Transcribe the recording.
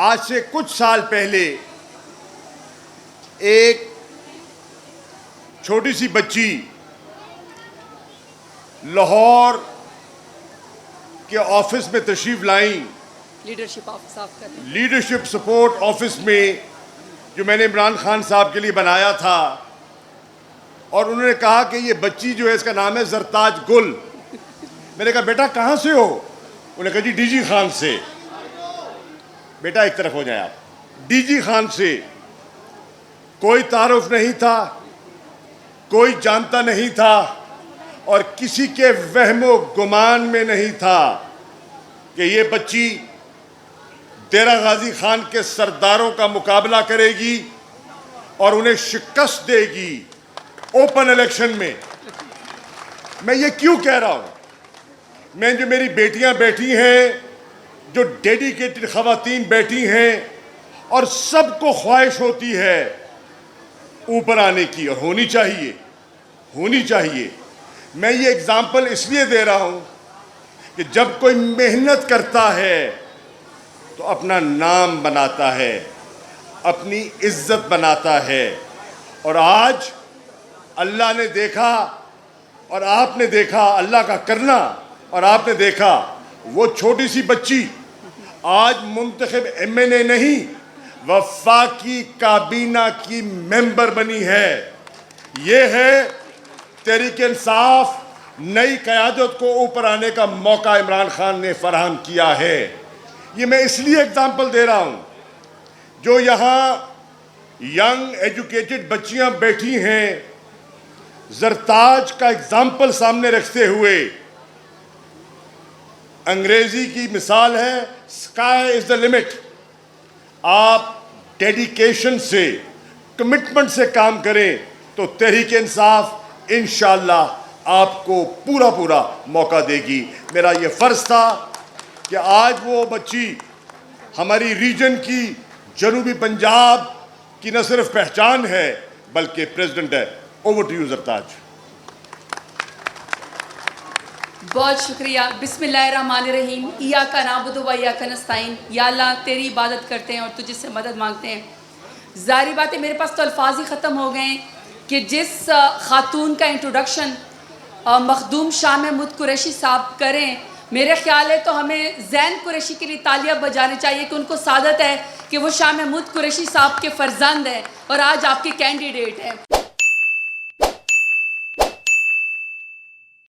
آج سے کچھ سال پہلے ایک چھوٹی سی بچی لاہور کے آفس میں تشریف لائیں، لیڈرشپ سپورٹ آفس میں جو میں نے عمران خان صاحب کے لیے بنایا تھا، اور انہوں نے کہا کہ یہ بچی جو ہے اس کا نام ہے زرتاج گل۔ میں نے کہا بیٹا کہاں سے ہو؟ انہوں نے کہا جی ڈی جی خان سے۔ بیٹا ایک طرف ہو جائیں آپ، ڈی جی خان سے کوئی تعارف نہیں تھا، کوئی جانتا نہیں تھا، اور کسی کے وہم و گمان میں نہیں تھا کہ یہ بچی ڈیرہ غازی خان کے سرداروں کا مقابلہ کرے گی اور انہیں شکست دے گی اوپن الیکشن میں۔ میں یہ کیوں کہہ رہا ہوں؟ میں جو میری بیٹیاں بیٹھی ہیں، جو ڈیڈیکیٹڈ خواتین بیٹھی ہیں، اور سب کو خواہش ہوتی ہے اوپر آنے کی، اور ہونی چاہیے۔ میں یہ اگزامپل اس لیے دے رہا ہوں کہ جب کوئی محنت کرتا ہے تو اپنا نام بناتا ہے، اپنی عزت بناتا ہے، اور آج اللہ نے دیکھا اور آپ نے دیکھا اللہ کا کرنا، اور آپ نے دیکھا وہ چھوٹی سی بچی آج منتخب ایم این اے نہیں، وفاقی کابینہ کی ممبر بنی ہے۔ یہ ہے تحریک انصاف، نئی قیادت کو اوپر آنے کا موقع عمران خان نے فراہم کیا ہے۔ یہ میں اس لیے اگزامپل دے رہا ہوں، جو یہاں ینگ ایجوکیٹڈ بچیاں بیٹھی ہیں، زرتاج کا اگزامپل سامنے رکھتے ہوئے، انگریزی کی مثال ہے اسکائی از دا لمٹ۔ آپ ڈیڈیکیشن سے، کمٹمنٹ سے کام کریں تو تحریک انصاف انشاءاللہ آپ کو پورا موقع دے گی۔ میرا یہ فرض تھا کہ آج وہ بچی ہماری ریجن کی، جنوبی پنجاب کی نہ صرف پہچان ہے بلکہ پریزیڈنٹ ہے۔ Over to you Zartaj. بہت شکریہ۔ بسم اللہ الرحمن الرحیم۔ ایاک نعبد و ایاک نستعین۔ یا اللہ تیری عبادت کرتے ہیں اور تجھ سے مدد مانگتے ہیں۔ ظاہری بات ہے میرے پاس تو الفاظ ہی ختم ہو گئے ہیں کہ جس خاتون کا انٹروڈکشن مخدوم شاہ محمود قریشی صاحب کریں، میرے خیال ہے تو ہمیں زین قریشی کے لیے تالیاں بجانے چاہیے کہ ان کو سعادت ہے کہ وہ شاہ محمود قریشی صاحب کے فرزند ہیں اور آج آپ کے کینڈیڈیٹ ہیں۔